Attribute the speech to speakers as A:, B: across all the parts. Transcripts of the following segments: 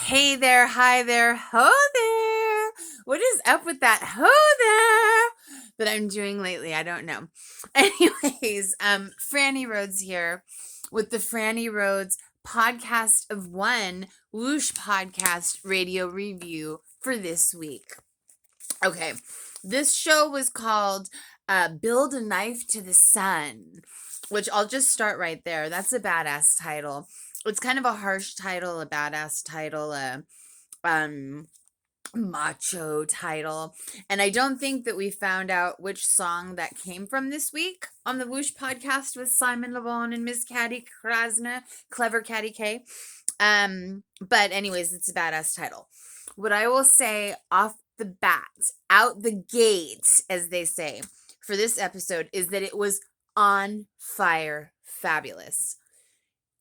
A: Hey there, hi there, ho there. What is up with that ho there that I'm doing lately? I don't know. Anyways, Frannie Rhodes here with the Frannie Rhodes podcast of one Whoosh podcast radio review for this week. Okay, this show was called Build a Knife to the Sun, which I'll just start right there. That's a badass title. It's kind of a harsh title, a badass title, a um macho title. And I don't think that we found out which song that came from this week on the Whoosh podcast with Simon Levon and Miss Katy Krasna, Clever Katy K. But anyways, it's a badass title. What I will say off the bat, out the gate, as they say, for this episode is that it was on fire fabulous.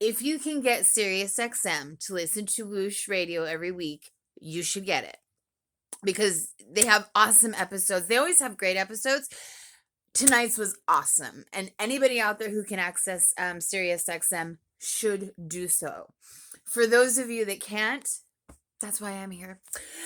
A: If you can get SiriusXM to listen to Whoosh Radio every week, you should get it because they have awesome episodes. They always have great episodes. Tonight's was awesome, and anybody out there who can access SiriusXM should do so. For those of you that can't, that's why I'm here.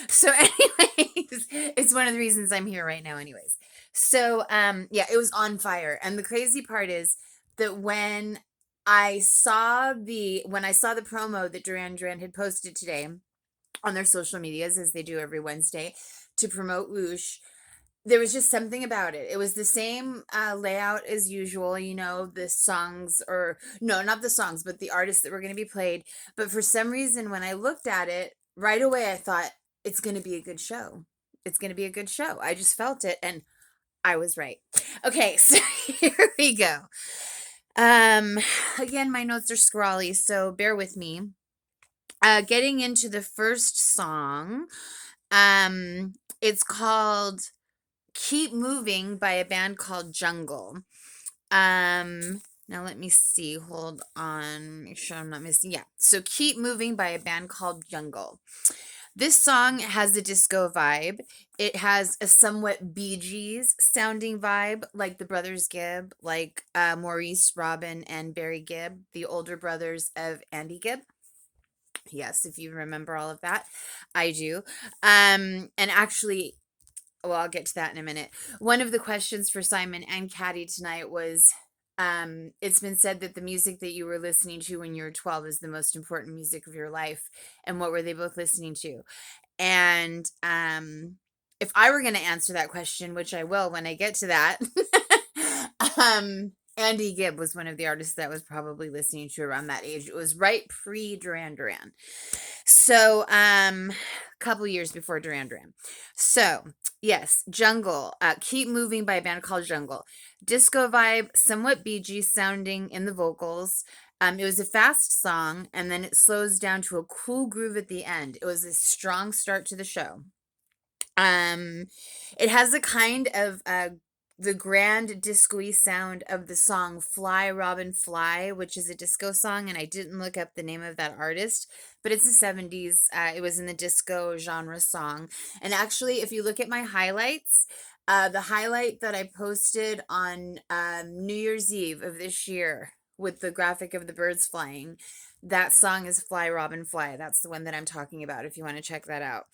A: So anyways, it's one of the reasons I'm here right now anyways. So yeah, it was on fire. And the crazy part is that when I saw the promo that DURAN had posted today on their social medias, as they do every Wednesday to promote Whoosh, there was just something about it. It was the same layout as usual, you know, the songs, or no, not the songs, but the artists that were going to be played. But for some reason, when I looked at it right away, I thought it's going to be a good show. It's going to be a good show. I just felt it, and I was right. Okay, so here we go. Again, my notes are scrawly, so bear with me. Getting into the first song, it's called Keep Moving by a band called Jungle. Now let me see, hold on, make sure I'm not missing. Yeah, so Keep Moving by a band called Jungle. This song has a disco vibe. It has a somewhat Bee Gees sounding vibe, like the Brothers Gibb, like Maurice, Robin, and Barry Gibb, the older brothers of Andy Gibb. Yes, if you remember all of that, I do. And actually, well, I'll get to that in a minute. One of the questions for Simon and Katy tonight was, it's been said that the music that you were listening to when you were 12 is the most important music of your life. And what were they both listening to? And if I were going to answer that question, which I will when I get to that, Andy Gibb was one of the artists that was probably listening to around that age. It was right pre-Duran Duran. So, couple years before Duran Duran. So, yes, Jungle. Keep Moving by a band called Jungle. Disco vibe, somewhat Bee Gees sounding in the vocals. It was a fast song, and then it slows down to a cool groove at the end. It was a strong start to the show. It has a kind of the grand disco-y sound of the song Fly Robin Fly, which is a disco song, and I didn't look up the name of that artist, but it's a 70s, it was in the disco genre song. And actually, if you look at my highlights, the highlight that I posted on New Year's Eve of this year with the graphic of the birds flying, that song is Fly Robin Fly. That's the one that I'm talking about, if you want to check that out.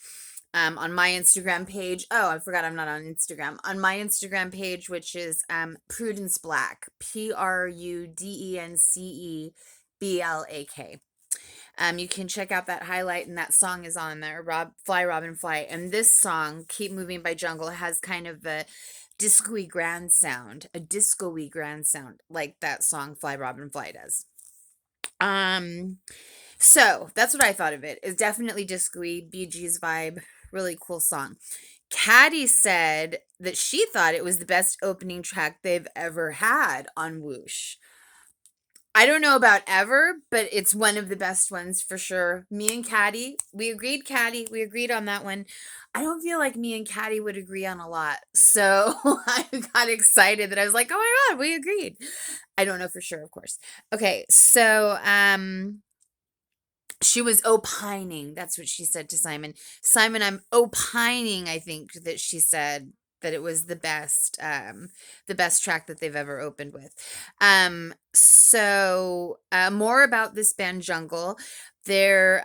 A: On my Instagram page. Oh, I forgot I'm not on Instagram. On my Instagram page, which is Prudence Black, PRUDENCE BLAK. You can check out that highlight, and that song is on there, Fly Robin Fly. And this song, Keep Moving by Jungle, has kind of a disco-y grand sound, like that song Fly Robin Fly does. So that's what I thought of it. It's definitely disco-y, Bee Gees vibe, really cool song. Katy said that she thought it was the best opening track they've ever had on Whoosh. I don't know about ever, but it's one of the best ones for sure. Me and Katy, we agreed, we agreed on that one. I don't feel like me and Katy would agree on a lot. So I got excited that I was like, oh my God, we agreed. I don't know for sure, of course. Okay, so she was opining. That's what she said to Simon. Simon, I'm opining, I think that she said that it was the best track that they've ever opened with. So more about this band Jungle. They're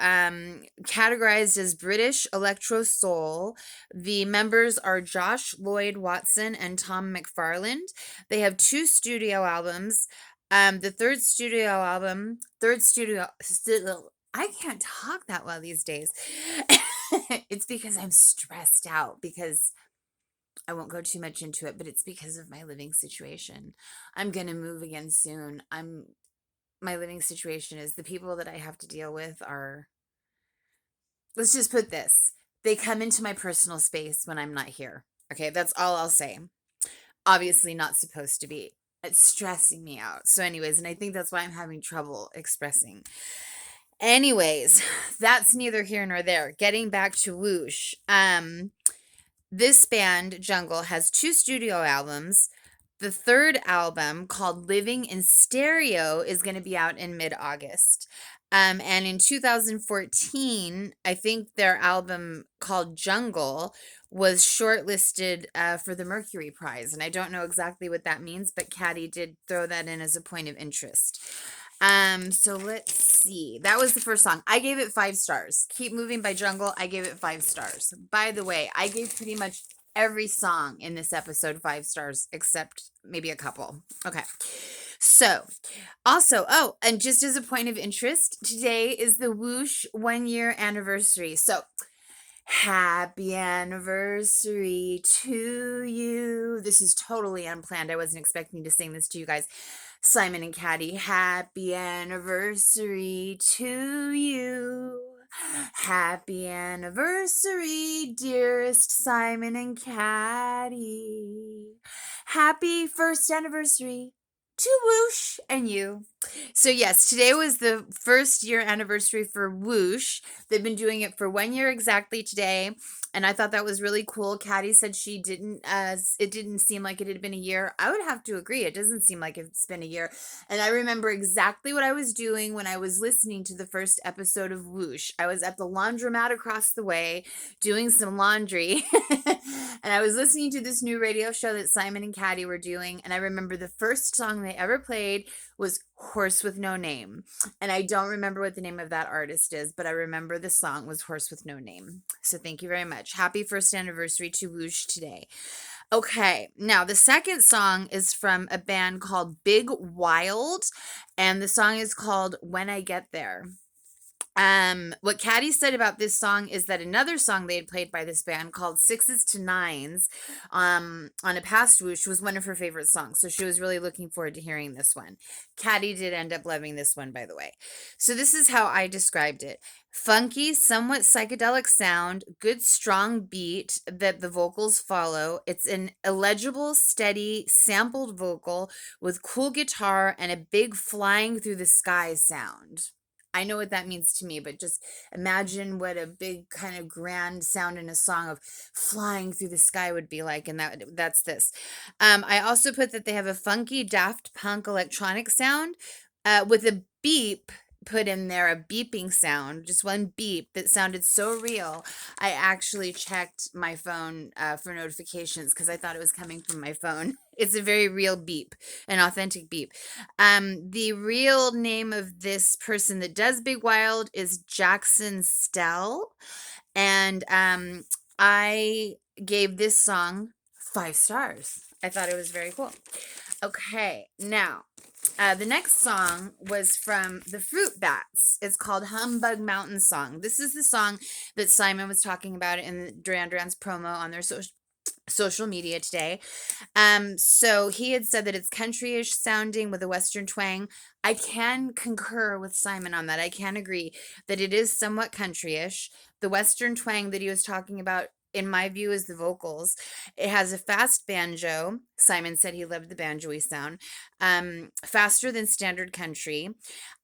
A: categorized as British electro soul. The members are Josh Lloyd Watson and Tom McFarland. They have 2 studio albums. The third studio, I can't talk that well these days. It's because I'm stressed out because I won't go too much into it, but it's because of my living situation. I'm going to move again soon. My living situation is the people that I have to deal with are, let's just put this, they come into my personal space when I'm not here. Okay, that's all I'll say. Obviously not supposed to be. It's stressing me out. So anyways, and I think that's why I'm having trouble expressing. Anyways, that's neither here nor there. Getting back to Whoosh. This band, Jungle, has 2 studio albums. The third album, called Living in Stereo, is going to be out in mid-August. And in 2014, I think their album called Jungle was shortlisted for the Mercury Prize. And I don't know exactly what that means, but Katy did throw that in as a point of interest. So let's see. That was the first song. I gave it 5 stars. Keep Moving by Jungle, I gave it 5 stars. By the way, I gave pretty much every song in this episode 5 stars, except maybe a couple. Okay. So, also, oh, and just as a point of interest, today is the Whoosh 1-year anniversary. So, happy anniversary to you. This is totally unplanned. I wasn't expecting to sing this to you guys. Simon and Katy, happy anniversary to you. Happy anniversary, dearest Simon and Katy. Happy first anniversary to Whoosh and you. So yes, today was the 1st year anniversary for Whoosh. They've been doing it for 1 year exactly today, and I thought that was really cool. Katy said she didn't, it didn't seem like it had been a year. I would have to agree. It doesn't seem like it's been a year. And I remember exactly what I was doing when I was listening to the first episode of Whoosh. I was at the laundromat across the way doing some laundry, and I was listening to this new radio show that Simon and Katy were doing, and I remember the first song they ever played was Horse with No Name. And I don't remember what the name of that artist is, but I remember the song was Horse with No Name. So thank you very much. Happy first anniversary to Whoosh today. Okay, now the second song is from a band called Big Wild, and the song is called When I Get There. What Katy said about this song is that another song they had played by this band called Sixes to Nines, on a past Whoosh, was one of her favorite songs. So she was really looking forward to hearing this one. Katy did end up loving this one, by the way. So this is how I described it. Funky, somewhat psychedelic sound, good strong beat that the vocals follow. It's an illegible, steady, sampled vocal with cool guitar and a big flying through the sky sound. I know what that means to me, but just imagine what a big kind of grand sound in a song of flying through the sky would be like, and that's this. I also put that they have a funky Daft Punk electronic sound with a beep put in there, a beeping sound, just one beep that sounded so real. I actually checked my phone for notifications because I thought it was coming from my phone. It's a very real beep, an authentic beep. The real name of this person that does Big Wild is Jackson Stell, and I gave this song 5 stars. I thought it was very cool. Okay, now the next song was from the Fruit Bats. It's called Humbug Mountain Song. This is the song that Simon was talking about in Duran Duran's promo on their social media today. So he had said that it's countryish sounding with a Western twang. I can concur with Simon on that. I can agree that it is somewhat countryish. The Western twang that he was talking about, in my view, is the vocals. It has a fast banjo. Simon said he loved the banjo-y sound. Faster than standard country.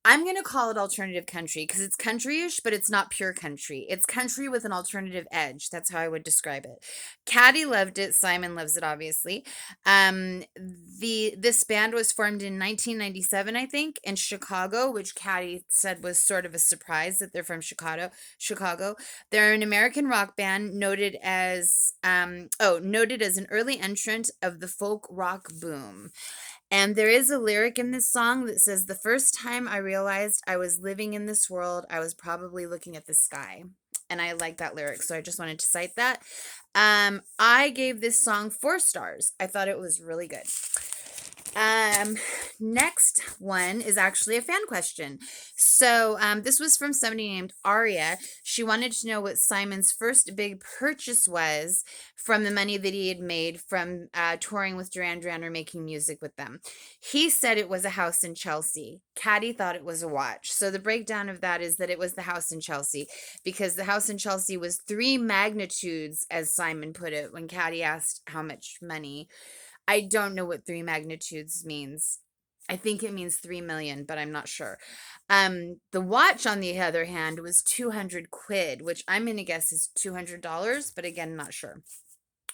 A: I'm going to call it alternative country because it's countryish, but it's not pure country. It's country with an alternative edge. That's how I would describe it. Katy loved it. Simon loves it, obviously. This band was formed in 1997, I think, in Chicago, which Katy said was sort of a surprise that they're from Chicago. They're an American rock band noted as an early entrant of the folk rock boom. And there is a lyric in this song that says, "The first time I realized I was living in this world, I was probably looking at the sky." And I like that lyric, so I just wanted to cite that. I gave this song 4 stars. I thought it was really good. Next one is actually a fan question. So, this was from somebody named Aria. She wanted to know what Simon's first big purchase was from the money that he had made from touring with Duran Duran or making music with them. He said it was a house in Chelsea. Katy thought it was a watch. So the breakdown of that is that it was the house in Chelsea, because the house in Chelsea was 3 magnitudes, as Simon put it, when Katy asked how much money. I don't know what 3 magnitudes means. I think it means 3 million, but I'm not sure. The watch, on the other hand, was 200 quid, which I'm going to guess is $200, but again, not sure.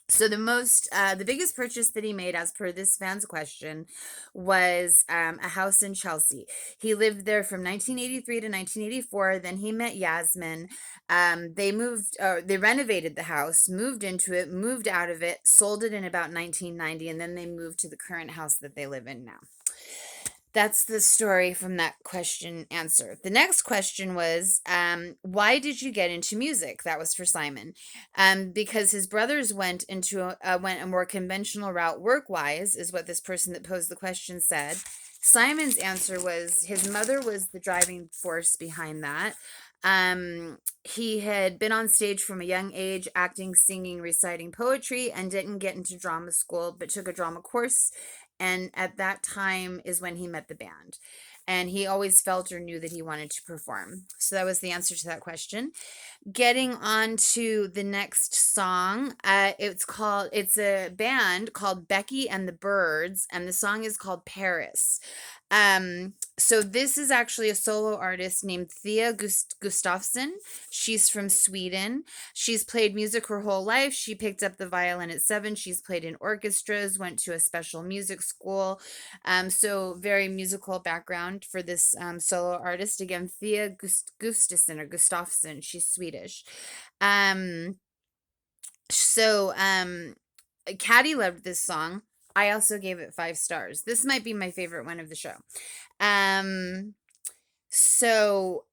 A: So the biggest purchase that he made, as per this fan's question, was a house in Chelsea. He lived there from 1983 to 1984. Then he met Yasmin. They renovated the house, moved into it, moved out of it, sold it in about 1990, and then they moved to the current house that they live in now. That's the story from that question answer. The next question was, why did you get into music? That was for Simon. Because his brothers went a more conventional route work-wise, is what this person that posed the question said. Simon's answer was his mother was the driving force behind that. He had been on stage from a young age, acting, singing, reciting poetry, and didn't get into drama school, but took a drama course. And at that time is when he met the band. And he always felt or knew that he wanted to perform. So that was the answer to that question. Getting on to the next song, it's a band called Becky and the Birds, and the song is called Paris. So this is actually a solo artist named Thea Gustafsson. She's from Sweden. She's played music her whole life. She picked up the violin at 7. She's played in orchestras, went to a special music school. So very musical background for this solo artist. Again, Thea Gustafsson or Gustafsson. She's Swedish. Katy loved this song. I also gave it 5 stars. This might be my favorite one of the show. So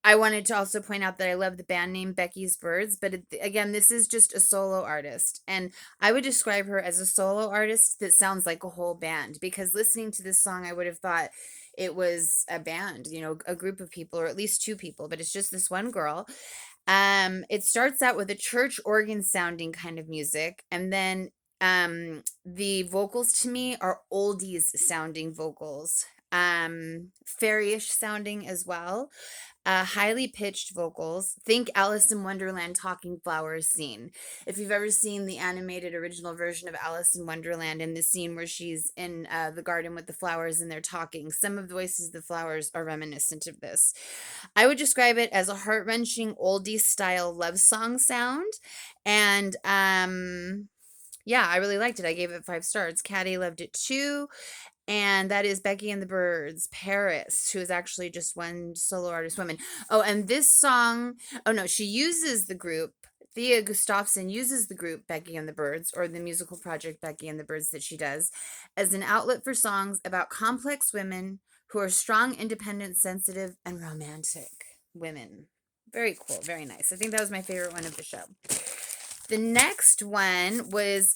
A: I wanted to also point out that I love the band name Becky's Birds, but again, this is just a solo artist. And I would describe her as a solo artist that sounds like a whole band, because listening to this song, I would have thought it was a band, a group of people, or at least 2 people, but it's just this one girl. It starts out with a church organ sounding kind of music, and then the vocals to me are oldies sounding vocals, fairyish sounding as well, highly pitched vocals. Think Alice in Wonderland Talking Flowers scene. If you've ever seen the animated original version of Alice in Wonderland, in the scene where she's in the garden with the flowers and they're talking, some of the voices of the flowers are reminiscent of this. I would describe it as a heart-wrenching oldie style love song sound. And yeah, I really liked it. I gave it 5 stars. Katy loved it too. And that is Becky and the Birds, Paris, who is actually just one solo artist woman. Oh, and this song, she uses the group, Thea Gustafsson uses the group Becky and the Birds, or the musical project Becky and the Birds that she does, as an outlet for songs about complex women who are strong, independent, sensitive, and romantic women. Very cool. Very nice. I think that was my favorite one of the show. The next one was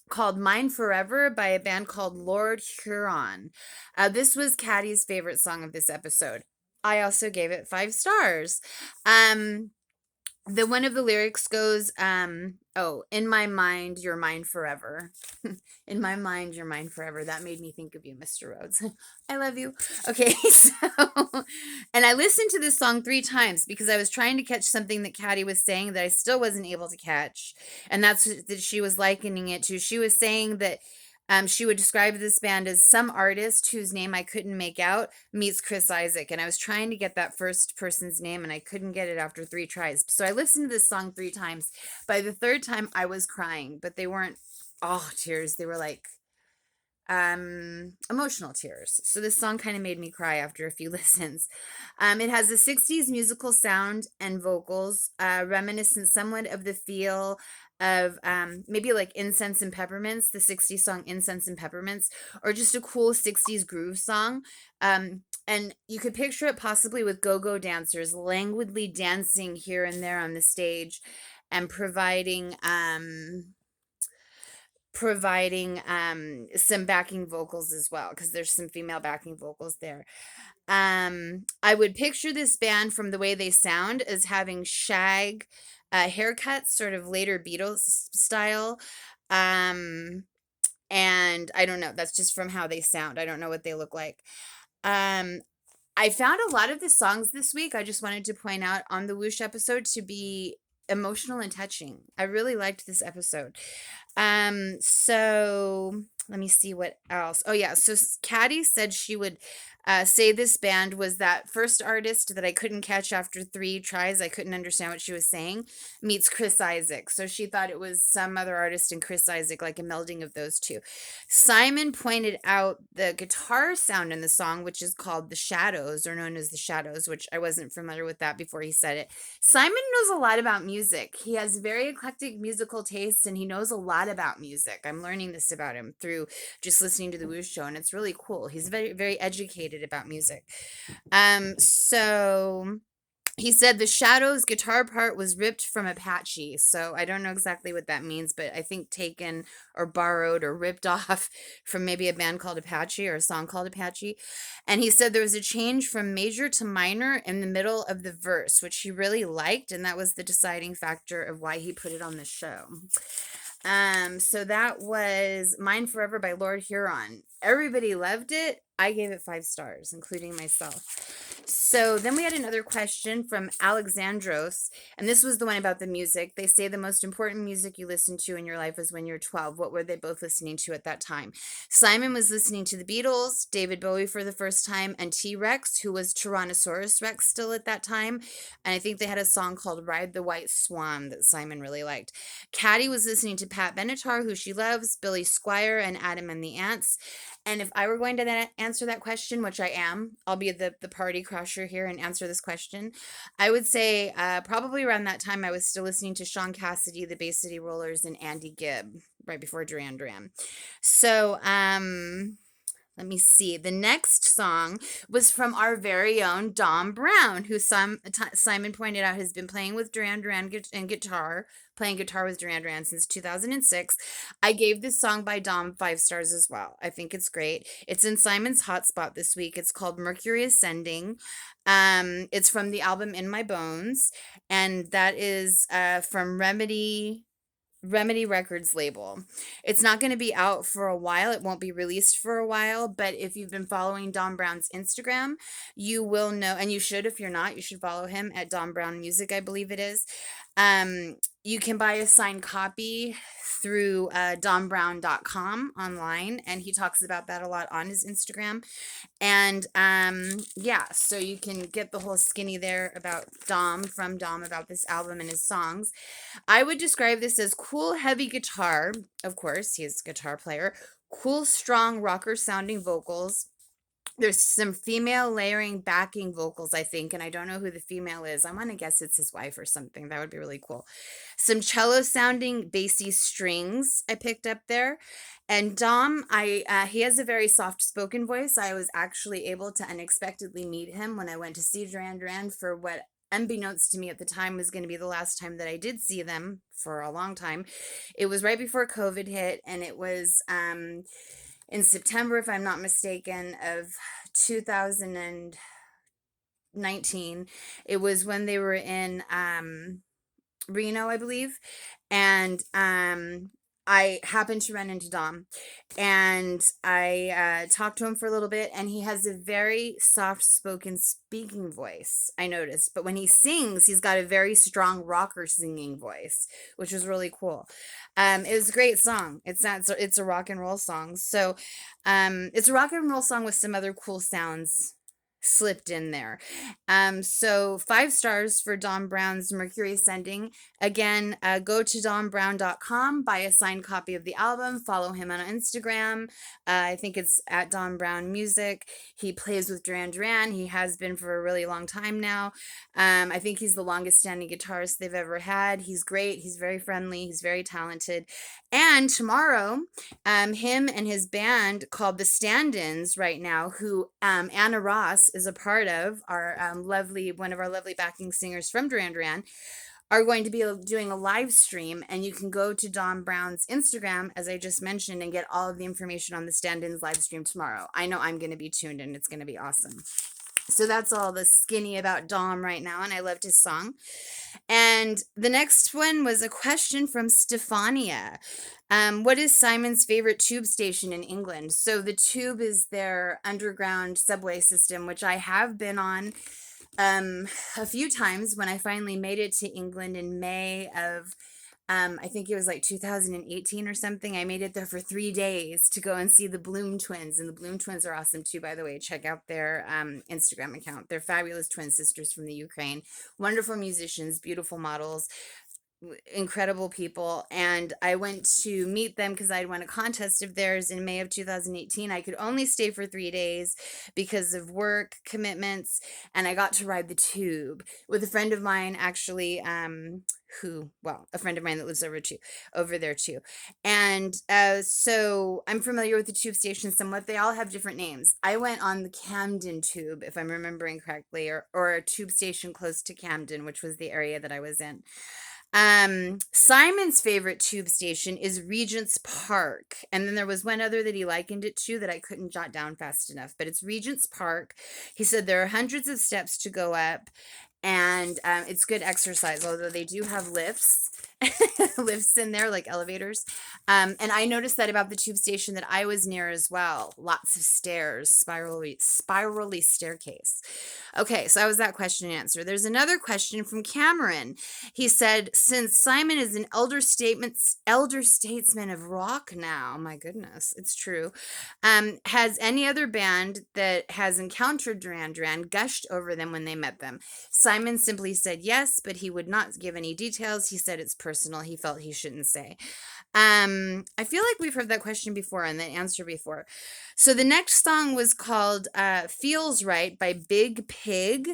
A: called Mine Forever by a band called Lord Huron. This was Katy's favorite song of this episode. I also gave it 5 stars. The one of the lyrics goes, in my mind, you're mine forever. In my mind, you're mine forever. That made me think of you, Mr. Rhodes. I love you. Okay, and I listened to this song 3 times because I was trying to catch something that Katy was saying that I still wasn't able to catch. And that's that she was likening it to. She was saying that she would describe this band as some artist whose name I couldn't make out meets Chris Isaak. And I was trying to get that first person's name, and I couldn't get it after 3 tries. So I listened to this song 3 times. By the 3rd time, I was crying, but they weren't tears. They were like emotional tears. So this song kind of made me cry after a few listens. It has a 60s musical sound and vocals, reminiscent somewhat of the feel of maybe like Incense and Peppermints, the 60s song Incense and Peppermints, or just a cool 60s groove song. And you could picture it possibly with go-go dancers languidly dancing here and there on the stage and providing some backing vocals as well, because there's some female backing vocals there. I would picture this band from the way they sound as having shag haircuts, sort of later Beatles style. Um, and I don't know, that's just from how they sound. I don't know what they look like. Um, I found a lot of the songs this week, I just wanted to point out on the Whoosh episode, to be emotional and touching. I really liked this episode. So let me see what else. Oh yeah, so Katy said she would say this band was that first artist that I couldn't catch after 3 tries. I couldn't understand what she was saying, meets Chris Isaak. So she thought it was some other artist and Chris Isaak, like a melding of those two. Simon pointed out the guitar sound in the song, which is called The Shadows, or known as The Shadows, which I wasn't familiar with that before he said it. Simon knows a lot about music. He has very eclectic musical tastes, and he knows a lot about music. I'm learning this about him through just listening to the Whoosh show, and it's really cool. He's very, very educated about music. So he said the Shadows guitar part was ripped from Apache. So I don't know exactly what that means, but I think taken or borrowed or ripped off from maybe a band called Apache or a song called Apache. And he said there was a change from major to minor in the middle of the verse, which he really liked, and that was the deciding factor of why he put it on the show. So that was Mine Forever by Lord Huron. Everybody loved it. I gave it 5 stars, including myself. So then we had another question from Alexandros, and this was the one about the music. They say the most important music you listen to in your life is when you're 12. What were they both listening to at that time? Simon was listening to the Beatles, David Bowie for the first time, and T-Rex, who was Tyrannosaurus Rex still at that time. And I think they had a song called Ride the White Swan that Simon really liked. Katy was listening to Pat Benatar, who she loves, Billy Squire, and Adam and the Ants. And if I were going to answer that question, which I am, I'll be the party crusher here and answer this question. I would say probably around that time I was still listening to Sean Cassidy, the Bay City Rollers, and Andy Gibb right before Duran Duran. So let me see. The next song was from our very own Dom Brown, who Simon pointed out has been playing with Duran Duran and playing guitar with Duran Duran since 2006. I gave this song by Dom 5 stars as well. I think it's great. It's in Simon's hotspot this week. It's called Mercury Ascending. It's from the album In My Bones, and that is from Remedy Records label. It's not going to be out for a while. It won't be released for a while, but if you've been following Dom Brown's Instagram, you will know, and you should, if you're not, you should follow him at Dom Brown Music, I believe it is. You can buy a signed copy through dombrown.com online, and he talks about that a lot on his Instagram. And yeah, so you can get the whole skinny there about Dom, from Dom, about this album and his songs. I would describe this as cool, heavy guitar. Of course, he's a guitar player. Cool, strong, rocker sounding vocals. There's some female layering backing vocals, I think, and I don't know who the female is. I want to guess it's his wife or something. That would be really cool. Some cello sounding bassy strings I picked up there. And Dom, he has a very soft spoken voice. I was actually able to unexpectedly meet him when I went to see Duran Duran for what, unbeknownst to me at the time, was going to be the last time that I did see them for a long time. It was right before COVID hit, and it was in September, if I'm not mistaken, of 2019. It was when they were in Reno, I believe. And I happened to run into Dom, and I talked to him for a little bit, and he has a very soft-spoken speaking voice, I noticed. But when he sings, he's got a very strong rocker singing voice, which was really cool. It was a great song. It's a rock and roll song. So it's a rock and roll song with some other cool sounds slipped in there. So 5 stars for Don Brown's Mercury Ascending. Again, go to donbrown.com, buy a signed copy of the album, follow him on Instagram. I think it's at Don Brown Music. He plays with Duran Duran. He has been for a really long time now. I think he's the longest standing guitarist they've ever had. He's great. He's very friendly. He's very talented. And tomorrow, him and his band called the Stand-Ins right now, who Anna Ross is a part of, our one of our lovely backing singers from Duran Duran, are going to be doing a live stream, and you can go to Don Brown's Instagram, as I just mentioned, and get all of the information on the Stand-Ins live stream tomorrow. I know I'm going to be tuned in. It's going to be awesome. So that's all the skinny about Dom right now, and I loved his song. And the next one was a question from Stefania. What is Simon's favorite tube station in England? So the Tube is their underground subway system, which I have been on a few times. When I finally made it to England in May of I think it was like 2018 or something. I made it there for 3 days to go and see the Bloom Twins. And the Bloom Twins are awesome too, by the way. Check out their Instagram account. They're fabulous twin sisters from the Ukraine. Wonderful musicians, beautiful models, incredible people. And I went to meet them because I'd won a contest of theirs in May of 2018. I could only stay for 3 days because of work commitments, and I got to ride the Tube with a friend of mine, actually, a friend of mine that lives over there too. And so I'm familiar with the tube station somewhat. They all have different names. I went on the Camden Tube, if I'm remembering correctly, or a tube station close to Camden, which was the area that I was in. Simon's favorite tube station is Regent's Park. And then there was one other that he likened it to that I couldn't jot down fast enough, but it's Regent's Park. He said there are hundreds of steps to go up, and it's good exercise, although they do have lifts. Lifts in there, like elevators. And I noticed that about the tube station that I was near as well. Lots of stairs, spirally staircase. Okay, so that was that question and answer. There's another question from Cameron. He said, since Simon is an elder statesman of rock now, my goodness, it's true. Has any other band that has encountered Duran Duran gushed over them when they met them? Simon simply said yes, but he would not give any details. He said it's personal. He felt he shouldn't say. I feel like we've heard that question before and the answer before. So the next song was called Feels Right by Big Pig.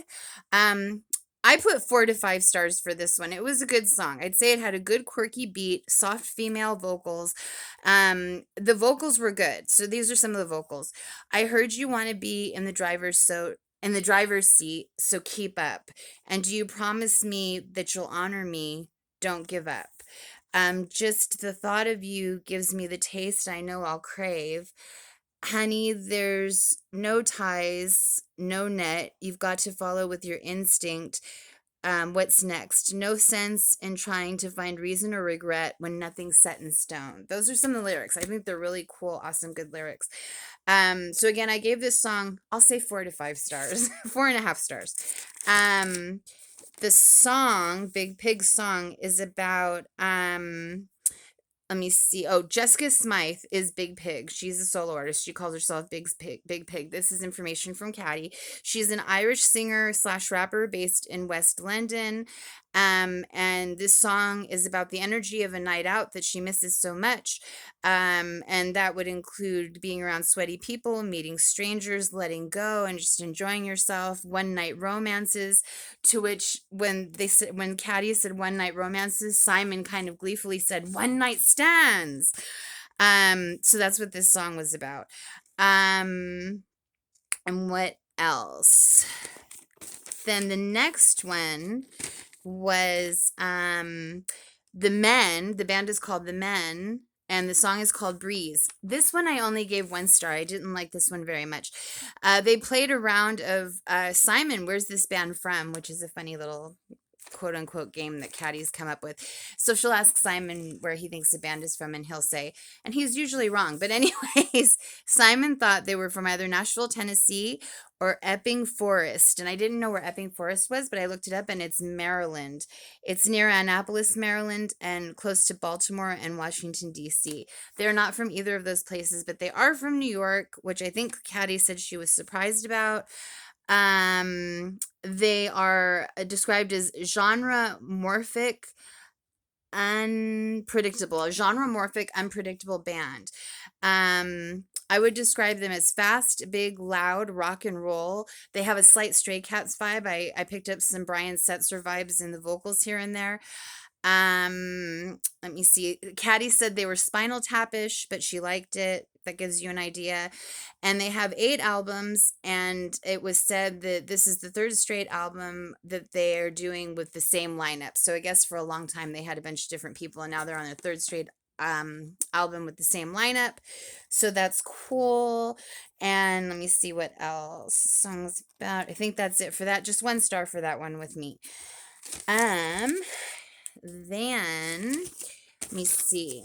A: I put 4 to 5 stars for this one. It was a good song. I'd say it had a good quirky beat, soft female vocals. The vocals were good. So these are some of the vocals. I heard you want to be in the driver's seat, so keep up. And do you promise me that you'll honor me? Don't give up. Just the thought of you gives me the taste I know I'll crave. Honey, there's no ties, no net. You've got to follow with your instinct. What's next? No sense in trying to find reason or regret when nothing's set in stone. Those are some of the lyrics. I think they're really cool, awesome, good lyrics. So again, I gave this song, I'll say 4 to 5 stars, 4.5 stars. The song, Big Pig's song, is about, let me see. Oh, Jessica Smythe is Big Pig. She's a solo artist. She calls herself Big Pig. This is information from Katy. She's an Irish singer / rapper based in West London. And this song is about the energy of a night out that she misses so much. And that would include being around sweaty people, meeting strangers, letting go, and just enjoying yourself. One night romances, to which when Katy said one night romances, Simon kind of gleefully said one night stands. So that's what this song was about. And what else? Then the next one was The Men. The band is called The Men, and the song is called Breeze. This one I only gave 1 star. I didn't like this one very much. They played a round of Simon, where's this band from? Which is a funny little quote-unquote game that Katy's come up with. So she'll ask Simon where he thinks the band is from, and he'll say, and he's usually wrong, but anyways, Simon thought they were from either Nashville, Tennessee, or Epping Forest. And I didn't know where Epping Forest was, but I looked it up, and it's Maryland. It's near Annapolis, Maryland, and close to Baltimore and Washington, D.C. They're not from either of those places, but they are from New York, which I think Katy said she was surprised about. They are described as genre morphic, unpredictable, a genre morphic, unpredictable band. I would describe them as fast, big, loud rock and roll. They have a slight Stray Cats vibe. I picked up some Brian Setzer vibes in the vocals here and there. Let me see. Katy said they were Spinal Tap-ish, but she liked it. That gives you an idea. And they have 8 albums, and it was said that this is the 3rd straight album that they are doing with the same lineup. So I guess for a long time they had a bunch of different people, and now they're on their 3rd straight album with the same lineup. So that's cool. And let me see what else songs about. I think that's it for that. Just 1 star for that one with me. Then let me see.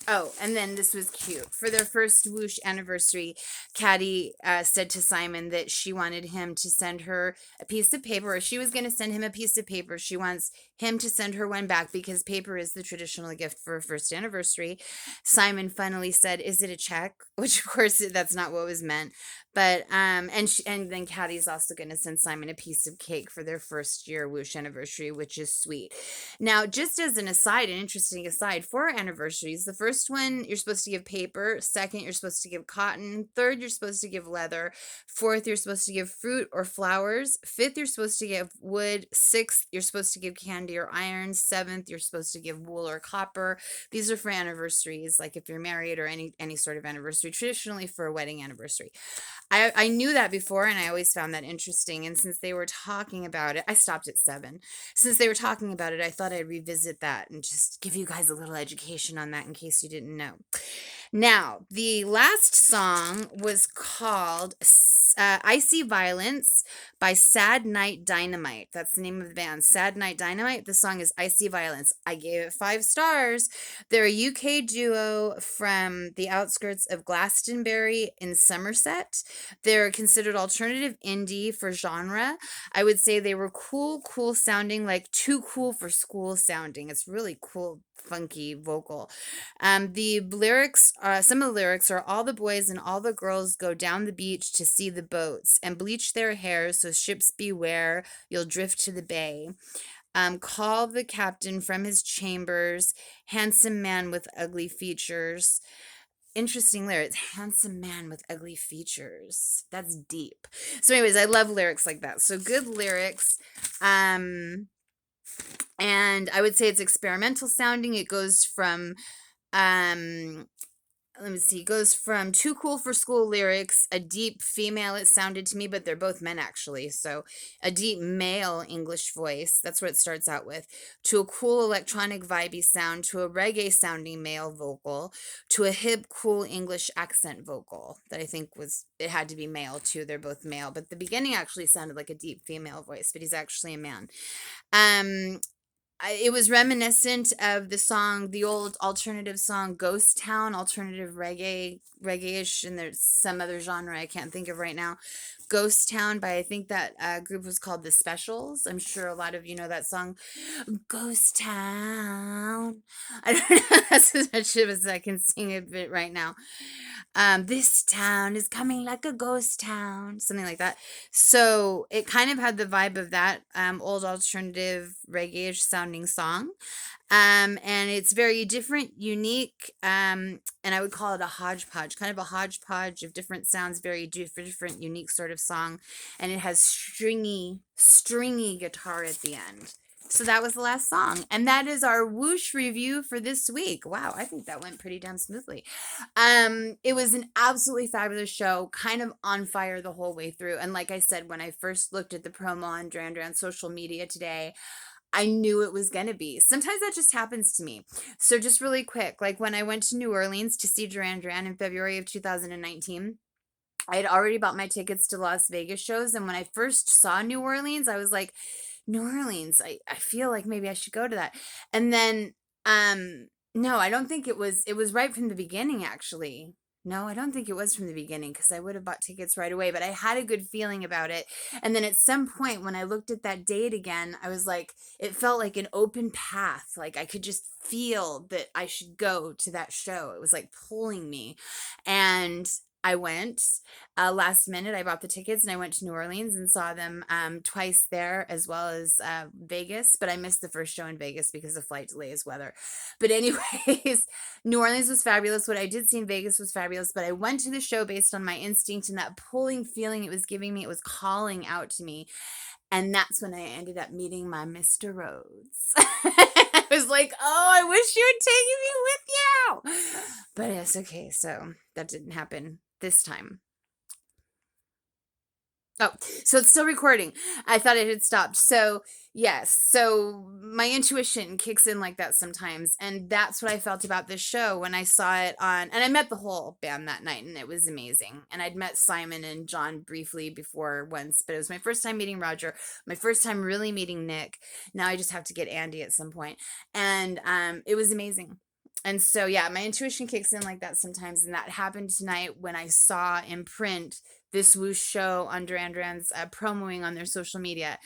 A: Oh, and then this was cute. For their first Whoosh anniversary, Katy said to Simon that she wanted him to send her a piece of paper, or she was going to send him a piece of paper. She wants him to send her one back because paper is the traditional gift for a first anniversary. Simon funnily said, "Is it a check?" Which, of course, that's not what was meant. But and then Katy's also going to send Simon a piece of cake for their first year Whoosh anniversary, which is sweet. Now, just as an aside, an interesting aside, for anniversaries, the first one you're supposed to give paper, second you're supposed to give cotton, third you're supposed to give leather, fourth you're supposed to give fruit or flowers, fifth you're supposed to give wood, sixth you're supposed to give candy or iron, seventh you're supposed to give wool or copper. These are for anniversaries, like if you're married or any sort of anniversary, traditionally for a wedding anniversary. I knew that before, and I always found that interesting. And since they were talking about it, I stopped at 7. Since they were talking about it, I thought I'd revisit that and just give you guys a little education on that in case you didn't know. Now, the last song was called Icy Violence by Sad Night Dynamite. That's the name of the band, Sad Night Dynamite. The song is Icy Violence. I gave it 5 stars. They're a UK duo from the outskirts of Glastonbury in Somerset. They're considered alternative indie for genre. I would say they were cool sounding, like too cool for school sounding. It's really cool, funky vocal. The lyrics, some of the lyrics are, all the boys and all the girls go down the beach to see the boats and bleach their hair, so ships beware, you'll drift to the bay. Call the captain from his chambers, handsome man with ugly features. Interesting lyrics. Handsome man with ugly features. That's deep. So anyways, I love lyrics like that. So good lyrics. And I would say it's experimental sounding. It goes from let me see, goes from too cool for school lyrics, a deep female, it sounded to me, but they're both men actually, so a deep male English voice, that's what it starts out with, to a cool electronic vibey sound, to a reggae sounding male vocal, to a hip cool English accent vocal that I think was, it had to be male too, they're both male, but the beginning actually sounded like a deep female voice, but he's actually a man. It was reminiscent of the song, the old alternative song Ghost Town, alternative reggae-ish, and there's some other genre I can't think of right now. Ghost Town by, I think that group was called The Specials. I'm sure a lot of you know that song. Ghost Town. I don't know, that's as much as I can sing a bit right now. This town is coming like a ghost town, something like that. So it kind of had the vibe of that old alternative reggae-ish sounding song. And it's very different, unique, and I would call it a hodgepodge, kind of a hodgepodge of different sounds, very different, unique sort of song. And it has stringy guitar at the end. So that was the last song. And that is our Whoosh review for this week. Wow, I think that went pretty damn smoothly. It was an absolutely fabulous show, kind of on fire the whole way through. And like I said, when I first looked at the promo on Duran social media today, I knew it was going to be. Sometimes that just happens to me. So just really quick, like when I went to New Orleans to see Duran in February of 2019, I had already bought my tickets to Las Vegas shows. And when I first saw New Orleans, I was like, New Orleans, I feel like maybe I should go to that. And then, no, I don't think it was right from the beginning, actually. No, I don't think it was from the beginning because I would have bought tickets right away, but I had a good feeling about it. And then at some point when I looked at that date again, I was like, it felt like an open path. Like I could just feel that I should go to that show. It was like pulling me. And I went last minute. I bought the tickets and I went to New Orleans and saw them twice there, as well as Vegas. But I missed the first show in Vegas because of flight delays, weather. But anyways, New Orleans was fabulous. What I did see in Vegas was fabulous. But I went to the show based on my instinct and that pulling feeling it was giving me. It was calling out to me. And that's when I ended up meeting my Mr. Rhodes. I was like, oh, I wish you had taken me with you. But it's okay. So that didn't happen this time. Oh, so it's still recording. I thought it had stopped. So, yes. So my intuition kicks in like that sometimes. And that's what I felt about this show when I saw it on, and I met the whole band that night and it was amazing. And I'd met Simon and John briefly before once, but it was my first time meeting Roger, my first time really meeting Nick. Now I just have to get Andy at some point. And it was amazing. And so, yeah, my intuition kicks in like that sometimes. And that happened tonight when I saw in print this Whoosh show on Duran Duran's promoing on their social media.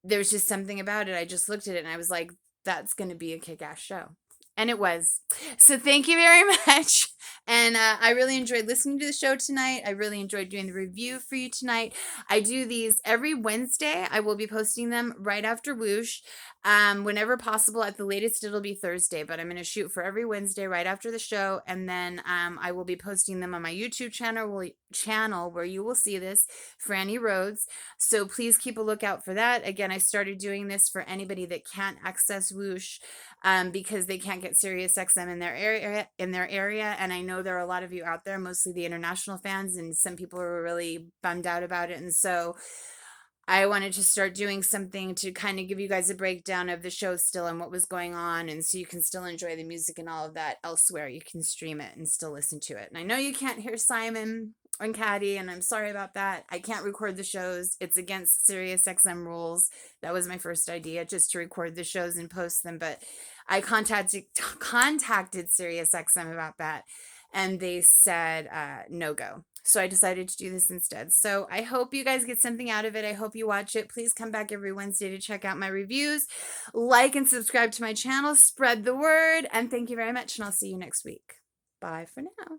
A: There was just something about it. I just looked at it and I was like, that's going to be a kick-ass show. And it was. So thank you very much. And I really enjoyed listening to the show tonight. I really enjoyed doing the review for you tonight. I do these every Wednesday. I will be posting them right after Whoosh. Whenever possible. At the latest, it'll be Thursday. But I'm going to shoot for every Wednesday right after the show. And then I will be posting them on my YouTube channel where you will see this, Frannie Rhodes. So please keep a lookout for that. Again, I started doing this for anybody that can't access Whoosh. Because they can't get Sirius XM in their area, and I know there are a lot of you out there, mostly the international fans, and some people are really bummed out about it, and so I wanted to start doing something to kind of give you guys a breakdown of the show still and what was going on, and so you can still enjoy the music and all of that elsewhere. You can stream it and still listen to it. And I know you can't hear Simon and Katy, and I'm sorry about that. I can't record the shows. It's against Sirius XM rules. That was my first idea, just to record the shows and post them, but I contacted Sirius XM about that, and they said no go. So I decided to do this instead. So I hope you guys get something out of it. I hope you watch it. Please come back every Wednesday to check out my reviews. Like and subscribe to my channel. Spread the word. And thank you very much. And I'll see you next week. Bye for now.